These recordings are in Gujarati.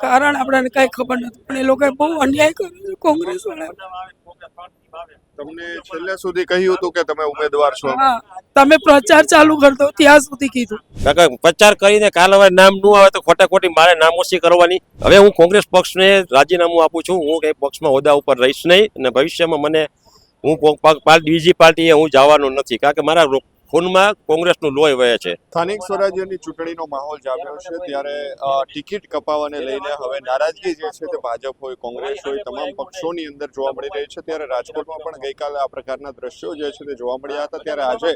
કારણ આપણને કઈ ખબર નથી, પણ એ લોકોએ બહુ અન્યાય કર્યો છે કોંગ્રેસ વાળા. તમને છેલ્લે સુધી કહ્યું હતું કે તમે ઉમેદવાર છો? હા, તમે પ્રચાર ચાલુ કરી દો ત્યાં સુધી કીધું. કાકા પ્રચાર કરીને કાલ હવે નામ ન આવે તો ખોટા ખોટી મારે નામોશી કરવાની. હવે હું કોંગ્રેસ પક્ષને રાજીનામું આપું છું. હું કઈ પક્ષમાં હોદ્દા ઉપર રહીશ નહીં અને ભવિષ્યમાં મને હું બીજી પાર્ટીએ હું જવાનો નથી, કારણ કે મારા ખૂનમાં કોંગ્રેસનું લોહી વહે છે. સ્થાનિક સ્વરાજ્યની ચૂંટણીનો માહોલ જામ્યો છે, ત્યારે ટિકિટ કપાવાને લઈને હવે નારાજગી જે છે તે ભાજપ હોય, કોંગ્રેસ હોય, તમામ પક્ષોની અંદર જોવા મળી રહી છે. ત્યારે રાજકોટમાં પણ ગઈકાલે આ પ્રકારના દ્રશ્યો જે છે તે જોવા મળ્યા હતા. ત્યારે આજે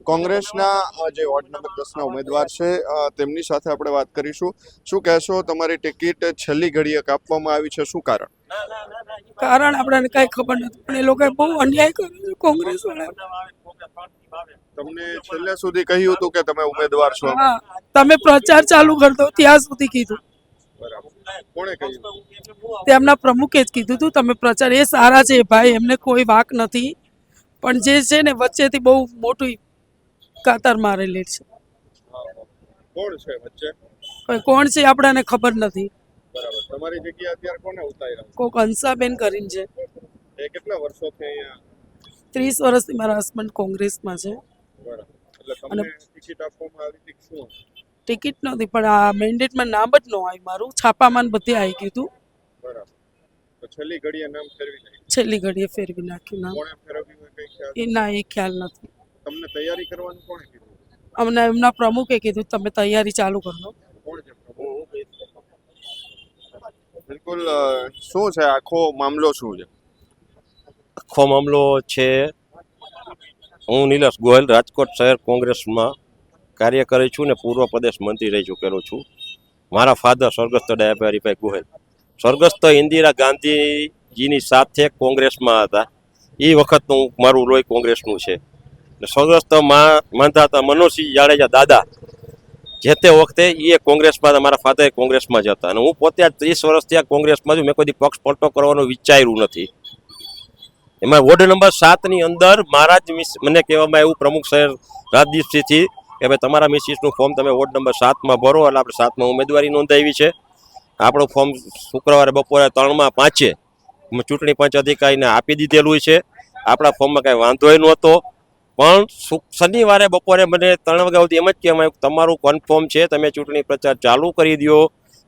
કોંગ્રેસના જે વોર્ડ નંબર 10ના ઉમેદવાર છે તેમની સાથે આપણે વાત કરીશું. શું કહેશો, તમારી ટિકિટ છેલ્લી ઘડીએ કાપવામાં આવી છે, શું કારણ? કારણ આપણને કઈ ખબર નથી, પણ એ લોકોએ બહુ અન્યાય કર્યો છે કોંગ્રેસ વાળા. તમને છેલ્લે સુધી કહ્યું હતું કે તમે ઉમેદવાર છો? હા, તમે પ્રચાર ચાલુ કરી દો ત્યાં સુધી કીધું. કોણે કહ્યું? તેમના પ્રમુખે જ કીધું હતું તમે પ્રચાર. એ સારા છે ભાઈ, એમને કોઈ વાક નથી, પણ જે છે ને વચ્ચેથી બહુ મોટું કાતર મારેલી છે. કોણ છે વચ્ચે? કોણ છે આપણને ખબર નથી. બરાબર. તમારી જગ્યાએ અત્યારે કોને ઉતાર્યા? કોક હંસાબેન કરીને છે. એ કેટલા વર્ષોથી અહીંયા? 30 વર્ષથી મારા હસબન્ડ કોંગ્રેસમાં છે. બરાબર. એટલે તમને ટિકિટ આપવામાં આવી હતી શું? ટિકિટ નહોતી, પણ આ મેન્ડેટમાં નામ જ ન આવ્યું મારું. છાપામાં બધે આવી ગયું હતું. બરાબર. તો છેલ્લી ઘડીએ નામ ફેરવી નાખ્યું? છેલ્લી ઘડીએ ફેરવી નાખ્યું નામ. કોણે ફેરવ્યું હોય કઈ ખ્યાલ? એ ના, એ ખ્યાલ નથી. તમને તૈયારી કરવાનું કોણે કીધું? અમને એમના પ્રમુખે કીધું તમે તૈયારી ચાલુ કરો. કોણ છે પ્રમુખ? બિલકુલ. શું છે આખો મામલો, શું છે આખો મામલો છે, હું નિલેશ ગોહિલ રાજકોટ શહેર કોંગ્રેસમાં કાર્ય કરી છું ને પૂર્વ પ્રદેશ મંત્રી રહી ચૂકેલો છું. મારા ફાધર સ્વર્ગસ્થ ડાયાભાઈ હરિભાઈ ગોહિલ સ્વર્ગસ્થ ઇન્દિરા ગાંધીજીની સાથે કોંગ્રેસમાં હતા. એ વખતનું મારું લોહી કોંગ્રેસનું છે. સ્વર્ગસ્થ માનતા હતા મનોજસિંહ જાડેજા દાદા, જે તે વખતે એ કોંગ્રેસમાં હતા, મારા ફાધર કોંગ્રેસમાં જ હતા. અને હું પોતે 30 વર્ષથી આ કોંગ્રેસમાં છું. મેં કોઈ પક્ષ પલટો કરવાનું વિચાર્યું નથી. એમાં વોર્ડ નંબર 7ની અંદર મારા જ મને કહેવામાં આવ્યું પ્રમુખ શહેર રાજદીપસિંહથી કે ભાઈ તમારા મિસિસનું ફોર્મ તમે વોર્ડ નંબર 7માં ભરો. એટલે આપણે 7માં ઉમેદવારી નોંધાવી છે. આપણું ફોર્મ શુક્રવારે બપોરે 3માં 5 ચૂંટણી પંચ અધિકારીને આપી દીધેલું છે. આપણા ફોર્મમાં કાંઈ વાંધો નહોતો, પણ શનિવારે બપોરે મને 3 વાગ્યા સુધી એમ જ કહેવામાં આવ્યું તમારું કન્ફર્મ છે, તમે ચૂંટણી પ્રચાર ચાલુ કરી દો.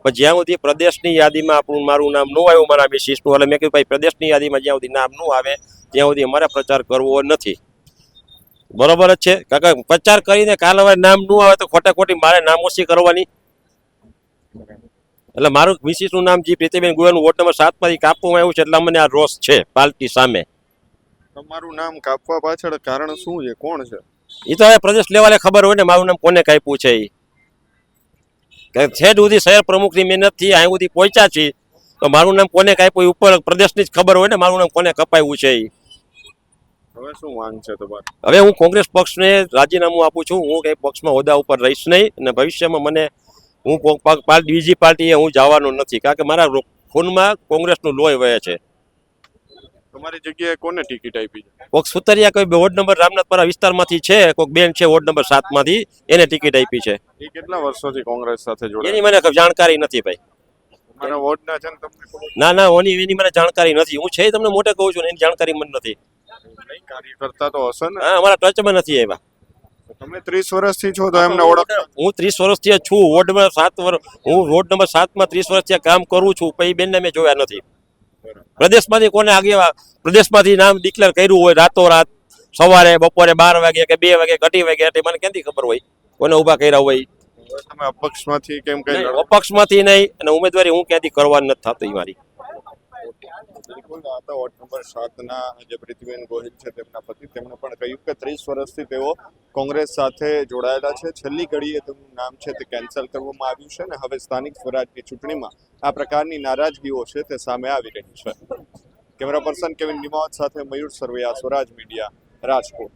પણ જ્યાં સુધી પ્રદેશની યાદીમાં મારું નામ ન આવ્યું, મારા મિસિસનું, એટલે મેં કીધું ભાઈ પ્રદેશની યાદીમાં જ્યાં સુધી નામ ન આવે ત્યાં સુધી અમારે પ્રચાર કરવો નથી. બરોબર જ છે કાકા, પ્રચાર કરીને કાલ હવે નામ ન આવે તો ખોટા ખોટી મારે નામોશી કરવાની. એટલે મારું મિસિસનું નામ જી પ્રીતિબેન ગોયલનું વોર્ડ નંબર 7માંથી કાપવામાં આવ્યું છે, એટલે મને આ રોષ છે પાર્ટી સામે. તમારું નામ કાપવા પાછળ કારણ શું છે, કોણ છે? એ તો હવે પ્રદેશ લેવલે ખબર હોય ને મારું નામ કોને કાપ્યું છે. એ છેડ સુધી શહેર પ્રમુખની મહેનતથી અહીં સુધી પહોંચ્યા છીએ, તો મારું નામ કોને કાપ્યું ઉપર પ્રદેશની જ ખબર હોય ને મારું નામ કોને કપાયું છે. હવે શું માંગ છે તમારી? હવે હું કોંગ્રેસ પક્ષને રાજીનામું આપું છું. હું કઈ પક્ષમાં હોદ્દા ઉપર રહીશ નહીં અને ભવિષ્યમાં મને હું બીજી પાર્ટીએ હું જવાનો નથી, કારણ કે મારા ખૂનમાં કોંગ્રેસનું લોહી વહે છે. તમારી જગ્યાએ કોને ટિકિટ આપી છે? કોઈક સુતરિયા કોઈ વોર્ડ નંબર રામનાથપરા વિસ્તારમાંથી છે, કોઈક બેન છે વોર્ડ નંબર 7માંથી, એને ટિકિટ આપી છે. એ કેટલા વર્ષોથી કોંગ્રેસ સાથે જોડાયેલા? એની મને જાણકારી નથી ભાઈ. મારા વોર્ડના છે ને તમને ખબર? ના, એની મને જાણકારી નથી. હું છે તમને મોટે કહું છું, એની જાણકારી મને નથી. નહીં, કાર્યકર્તા તો હશે ને? હા, અમારા ટચમાં નથી આવ્યા. તમે 30 વર્ષથી છો તો એમને ઓળખ? હું 30 વર્ષથી છું વોર્ડ નંબર 7. હું વોર્ડ નંબર 7માં 30 વર્ષથી કામ કરું છું, પણ એ બેનને મેં જોયા નથી. પ્રદેશમાંથી કોને આગેવા પ્રદેશમાંથી નામ ડિક્લેર કર્યું હોય રાતોરાત સવારે બપોરે 12 વાગે કે 2 વાગે ઘટી વાગે, એટલે મને ક્યાંથી ખબર હોય કોને ઊભા કર્યા હોય. તમે અપક્ષમાંથી કેમ કઈ? અપક્ષમાંથી નહીં, અને ઉમેદવારી હું ક્યાંથી કરવાની નથી થતી મારી. બિલકુલ. આ તો વોર્ડ નંબર 7ના જે પ્રીતિબેન ગોહિલ છે તેમના પતિ, તેમણે પણ કહ્યું કે 30 વર્ષથી તેઓ કોંગ્રેસ સાથે જોડાયેલા છે. છેલ્લી ઘડીએ તેમનું નામ છે તે કેન્સલ કરવામાં આવ્યું છે અને હવે સ્થાનિક સ્વરાજની ચૂંટણીમાં આ પ્રકારની નારાજગીઓ છે તે સામે આવી રહી છે. કેમેરા પર્સન કેવિન નિમાવત સાથે મયુર સરવૈયા, સ્વરાજ મીડિયા, રાજકોટ.